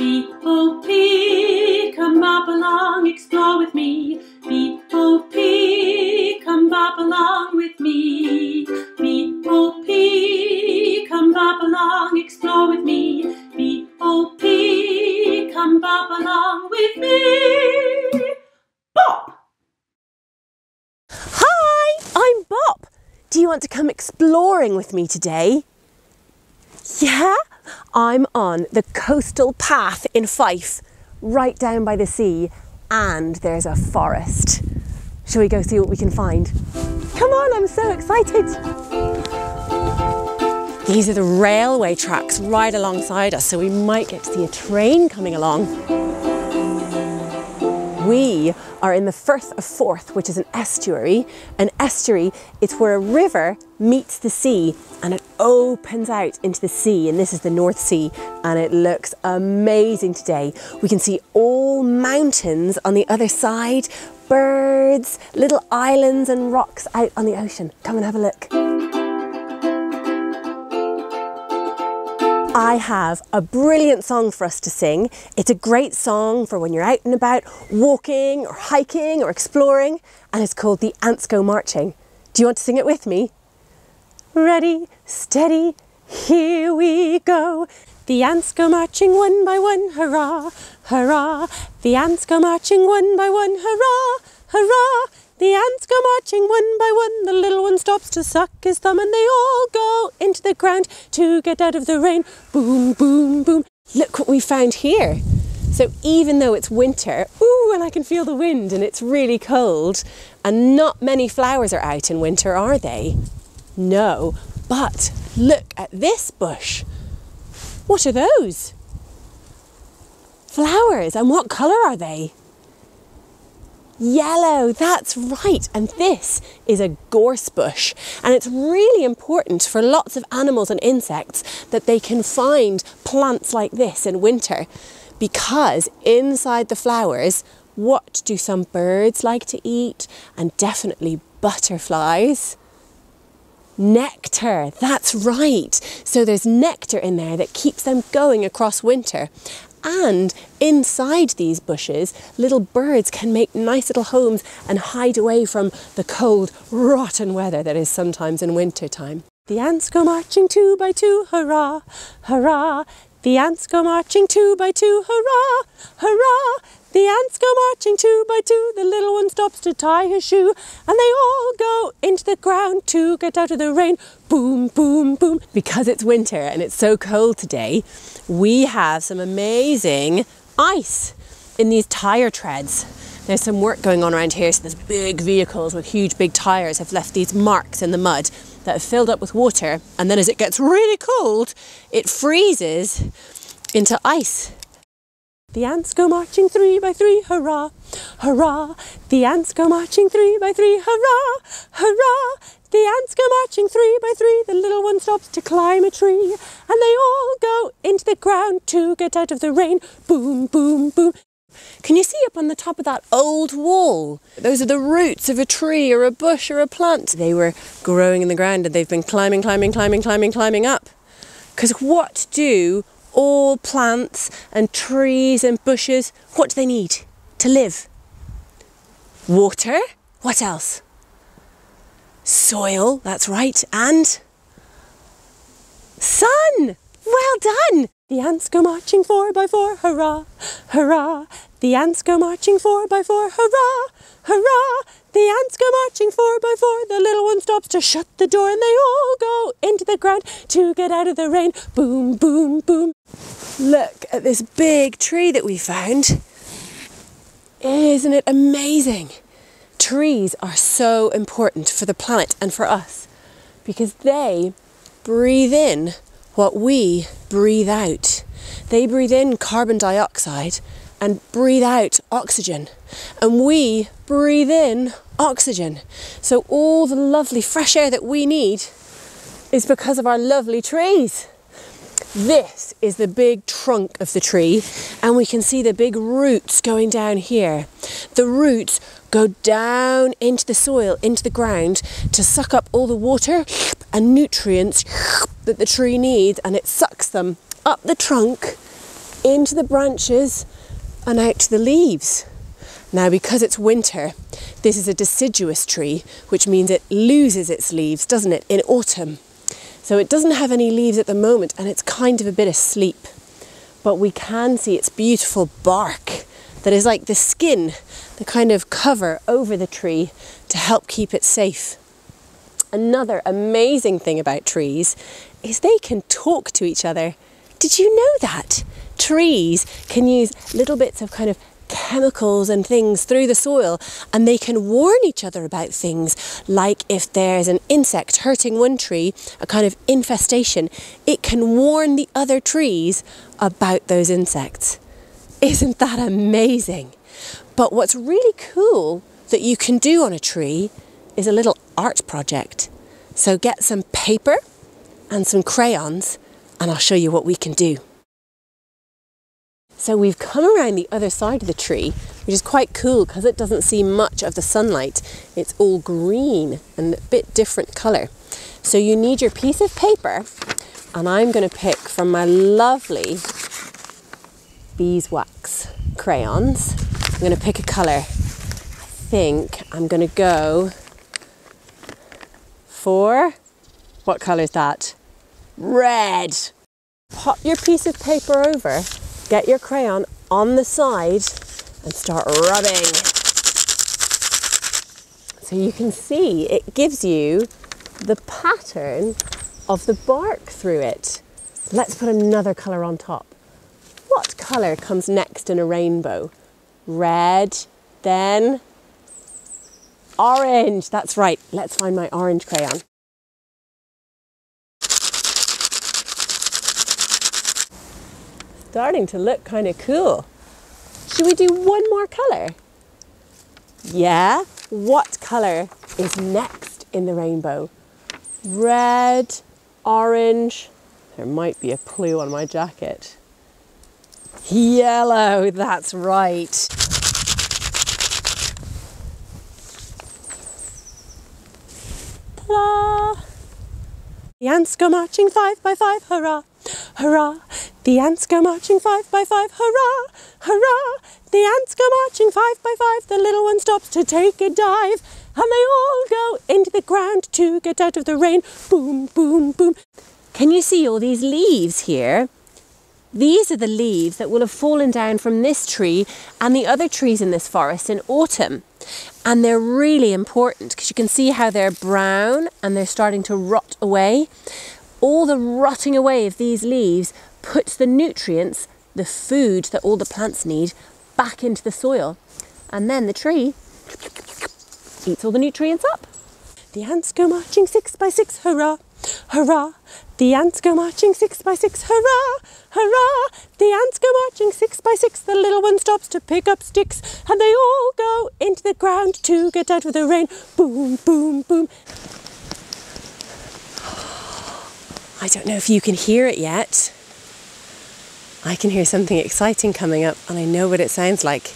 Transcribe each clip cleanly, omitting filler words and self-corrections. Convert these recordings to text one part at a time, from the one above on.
B-O-P, come bop along, explore with me. B-O-P, come bop along with me. B-O-P, come bop along, explore with me. B-O-P, come bop along with me. Bop! Hi, I'm Bop. Do you want to come exploring with me today? Yeah? I'm on the coastal path in Fife, right down by the sea, and there's a forest. Shall we go see what we can find? Come on, I'm so excited. These are the railway tracks right alongside us, so we might get to see a train coming along. We are in the Firth of Forth, which is an estuary. An estuary, it's where a river meets the sea and it opens out into the sea, and this is the North Sea, and it looks amazing today. We can see all mountains on the other side, birds, little islands and rocks out on the ocean. Come and have a look. I have a brilliant song for us to sing. It's a great song for when you're out and about walking or hiking or exploring, and it's called The Ants Go Marching. Do you want to sing it with me? Ready, steady, here we go. The ants go marching one by one, hurrah, hurrah. The ants go marching one by one, hurrah, hurrah. The ants go marching one by one, the little one stops to suck his thumb, and they all go into the ground to get out of the rain. Boom, boom, boom. Look what we found here. So even though it's winter, ooh, and I can feel the wind and it's really cold, and not many flowers are out in winter, are they? No, but look at this bush. What are those? Flowers, and what colour are they? Yellow, that's right, and this is a gorse bush, and it's really important for lots of animals and insects that they can find plants like this in winter, because inside the flowers, what do some birds like to eat? And definitely butterflies. Nectar, that's right. So there's nectar in there that keeps them going across winter. And inside these bushes, little birds can make nice little homes and hide away from the cold, rotten weather that is sometimes in winter time. The ants go marching two by two, hurrah, hurrah. The ants go marching two by two, hurrah, hurrah. The ants go marching two by two, the little one stops to tie his shoe, and they all go into the ground to get out of the rain. Boom, boom, boom. Because it's winter and it's so cold today, we have some amazing ice in these tyre treads. There's some work going on around here, so there's big vehicles with huge big tyres have left these marks in the mud that have filled up with water, and then as it gets really cold, it freezes into ice. The ants go marching three by three, hurrah, hurrah. The ants go marching three by three, hurrah, hurrah. The ants go marching three by three, the little one stops to climb a tree, and they all go into the ground to get out of the rain. Boom, boom, boom. Can you see up on the top of that old wall? Those are the roots of a tree or a bush or a plant. They were growing in the ground and they've been climbing up. Because what do all plants and trees and bushes, what do they need to live? Water. What else? Soil, that's right, and sun. Well done. The ants go marching four by four, hurrah, hurrah. The ants go marching four by four, hurrah, hurrah. The ants go marching four by four, the little one stops to shut the door, and they all go into the ground to get out of the rain. Boom, boom, boom. Look at this big tree that we found. Isn't it amazing? Trees are so important for the planet and for us because they breathe in what we breathe out. They breathe in carbon dioxide and breathe out oxygen, and we breathe in oxygen. So all the lovely fresh air that we need is because of our lovely trees. This is the big trunk of the tree, and we can see the big roots going down here. The roots go down into the soil, into the ground, to suck up all the water and nutrients that the tree needs, and it sucks them up the trunk into the branches and out to the leaves. Now, because it's winter, this is a deciduous tree, which means it loses its leaves, doesn't it, in autumn. So it doesn't have any leaves at the moment, and it's kind of a bit asleep. But we can see its beautiful bark that is like the skin, the kind of cover over the tree to help keep it safe. Another amazing thing about trees is they can talk to each other. Did you know that? Trees can use little bits of kind of chemicals and things through the soil, and they can warn each other about things, like if there's an insect hurting one tree, a kind of infestation, it can warn the other trees about those insects. Isn't that amazing? But what's really cool that you can do on a tree is a little art project. So get some paper and some crayons and I'll show you what we can do. So we've come around the other side of the tree, which is quite cool because it doesn't see much of the sunlight. It's all green and a bit different colour. So you need your piece of paper, and I'm going to pick from my lovely beeswax crayons. I'm going to pick a colour. I think I'm going to go for, what colour is that? Red. Pop your piece of paper over, get your crayon on the side and start rubbing. So you can see it gives you the pattern of the bark through it. Let's put another colour on top. What colour comes next in a rainbow? Red, then orange. That's right. Let's find my orange crayon. Starting to look kind of cool. Should we do one more colour? Yeah. What colour is next in the rainbow? Red, orange. There might be a clue on my jacket. Yellow, that's right. Ta-da! The ants go marching 5 by 5, hurrah, hurrah. The ants go marching 5 by 5, hurrah, hurrah. The ants go marching 5 by 5, the little one stops to take a dive, and they all go into the ground to get out of the rain. Boom, boom, boom. Can you see all these leaves here? These are the leaves that will have fallen down from this tree and the other trees in this forest in autumn. And they're really important because you can see how they're brown and they're starting to rot away. All the rotting away of these leaves puts the nutrients, the food that all the plants need, back into the soil. And then the tree eats all the nutrients up. The ants go marching 6 by 6, hurrah, hurrah. The ants go marching 6 by 6, hurrah, hurrah. The ants go marching 6 by 6, the little one stops to pick up sticks, and they all go into the ground to get out of the rain. Boom, boom, boom. I don't know if you can hear it yet. I can hear something exciting coming up, and I know what it sounds like.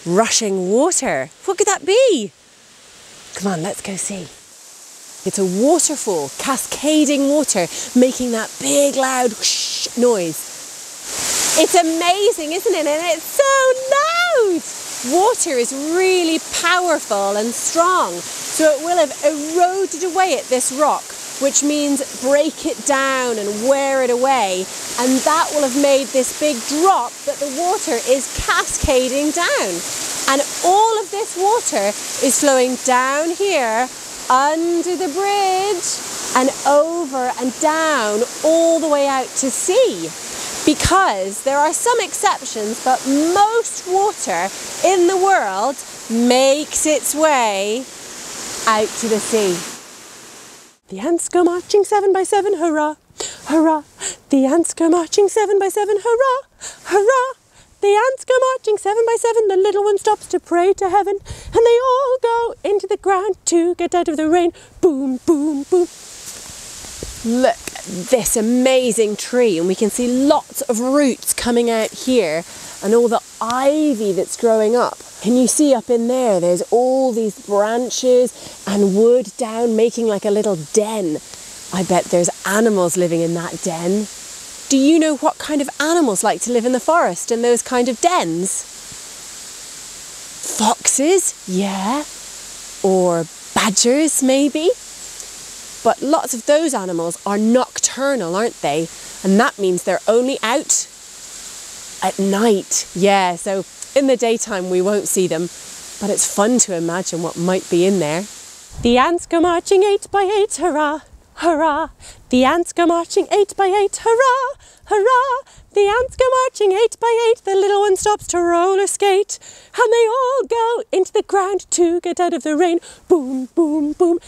Rushing water. What could that be? Come on, let's go see. It's a waterfall, cascading water, making that big loud whoosh noise. It's amazing, isn't it? And it's so loud. Water is really powerful and strong, so it will have eroded away at this rock, which means break it down and wear it away, and that will have made this big drop that the water is cascading down. And all of this water is flowing down here, under the bridge, and over and down all the way out to sea. Because there are some exceptions, but most water in the world makes its way out to the sea. The ants go marching 7 by 7, hurrah, hurrah. The ants go marching 7 by 7, hurrah, hurrah. The ants go marching 7 by 7, the little one stops to pray to heaven, and they all go into the ground to get out of the rain. Boom, boom, boom. Look at this amazing tree, and we can see lots of roots coming out here and all the ivy that's growing up. Can you see up in there? There's all these branches and wood down, making like a little den. I bet there's animals living in that den. Do you know what kind of animals like to live in the forest and those kind of dens? Foxes, yeah. Or badgers, maybe. But lots of those animals are nocturnal, aren't they? And that means they're only out at night. Yeah, so in the daytime we won't see them, but it's fun to imagine what might be in there. The ants go marching 8 by 8, hurrah, hurrah. The ants go marching 8 by 8, hurrah, hurrah. The ants go marching 8 by 8, the little one stops to roller skate. And they all go into the ground to get out of the rain. Boom, boom, boom.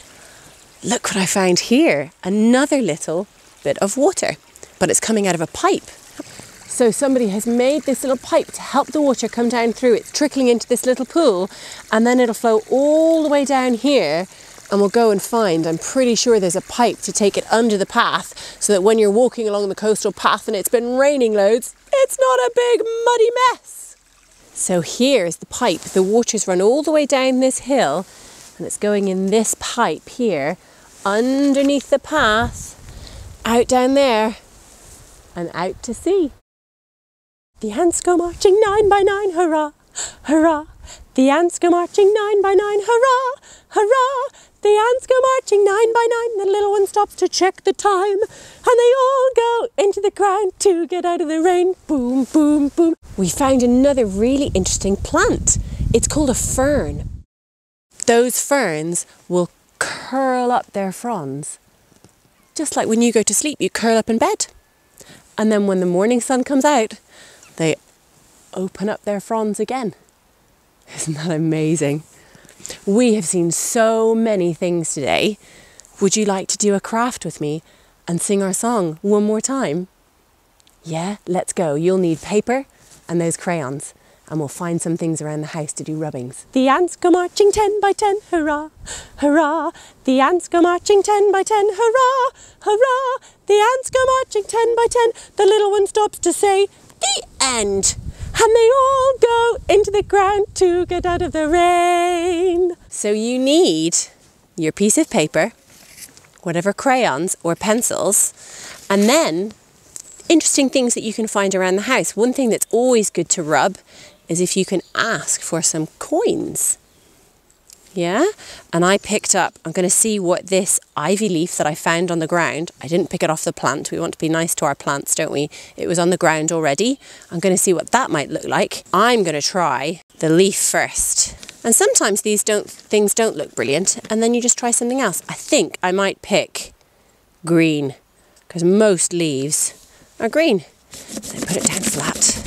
Look what I found here, another little bit of water, but it's coming out of a pipe. So somebody has made this little pipe to help the water come down through. It's trickling into this little pool, and then it'll flow all the way down here, and we'll go and find, I'm pretty sure there's a pipe to take it under the path, so that when you're walking along the coastal path and it's been raining loads, it's not a big muddy mess. So here's the pipe. The water's run all the way down this hill, and it's going in this pipe here, underneath the path, out down there, and out to sea. The ants go marching 9 by 9, hurrah, hurrah. The ants go marching 9 by 9, hurrah, hurrah. The ants go marching 9 by 9, the little one stops to check the time, and they all go into the ground to get out of the rain. Boom, boom, boom. We found another really interesting plant. It's called a fern. Those ferns will curl up their fronds. Just like when you go to sleep, you curl up in bed. And then when the morning sun comes out, they open up their fronds again. Isn't that amazing? We have seen so many things today. Would you like to do a craft with me and sing our song one more time? Yeah, let's go. You'll need paper and those crayons, and we'll find some things around the house to do rubbings. The ants go marching 10 by 10, hurrah, hurrah. The ants go marching 10 by 10, hurrah, hurrah. The ants go marching 10 by 10, the little one stops to say, the end. And they all go into the ground to get out of the rain. So you need your piece of paper, whatever crayons or pencils, and then interesting things that you can find around the house. One thing that's always good to rub is if you can ask for some coins. Yeah? And I picked up, I'm going to see what this ivy leaf that I found on the ground, I didn't pick it off the plant, we want to be nice to our plants, don't we? It was on the ground already. I'm going to see what that might look like. I'm going to try the leaf first. And sometimes these things don't look brilliant, and then you just try something else. I think I might pick green, because most leaves are green. So put it down flat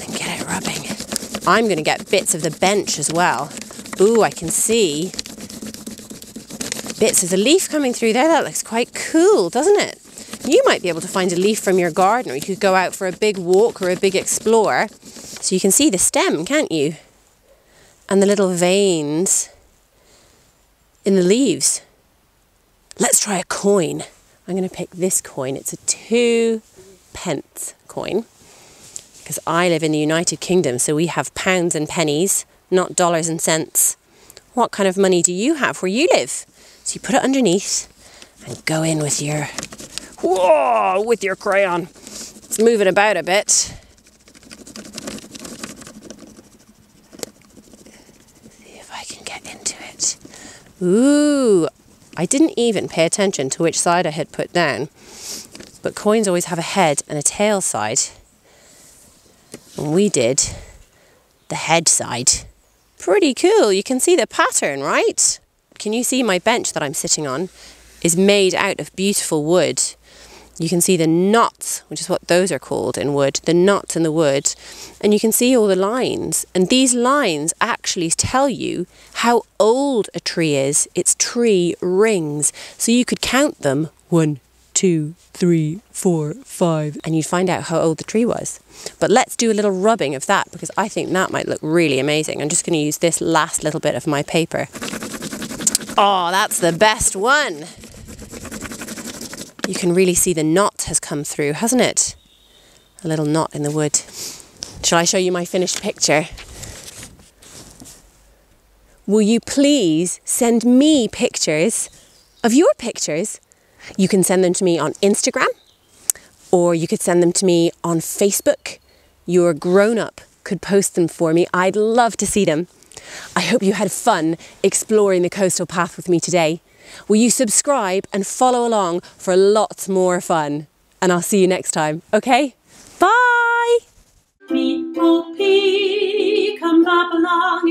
and get it rubbing. I'm going to get bits of the bench as well. Ooh, I can see bits of the leaf coming through there. That looks quite cool, doesn't it? You might be able to find a leaf from your garden, or you could go out for a big walk or a big explore. So you can see the stem, can't you? And the little veins in the leaves. Let's try a coin. I'm going to pick this coin. It's a 2p coin. Because I live in the United Kingdom, so we have pounds and pennies, not dollars and cents. What kind of money do you have where you live? So you put it underneath and go in with your, whoa, with your crayon. Let's move it about a bit. See if I can get into it. Ooh, I didn't even pay attention to which side I had put down. But coins always have a head and a tail side. And we did the head side. Pretty cool. You can see the pattern, right? Can you see my bench that I'm sitting on is made out of beautiful wood. You can see the knots, which is what those are called in wood, the knots in the wood. And you can see all the lines. And these lines actually tell you how old a tree is. It's tree rings. So you could count them 1, 2, 3, 4, 5, and you'd find out how old the tree was. But let's do a little rubbing of that, because I think that might look really amazing. I'm just going to use this last little bit of my paper. Oh, that's the best one. You can really see the knot has come through, hasn't it? A little knot in the wood. Shall I show you my finished picture? Will you please send me pictures of your pictures? You can send them to me on Instagram, or you could send them to me on Facebook. Your grown-up could post them for me. I'd love to see them. I hope you had fun exploring the coastal path with me today. Will you subscribe and follow along for lots more fun? And I'll see you next time, okay? Bye! B-O-P, come bop along.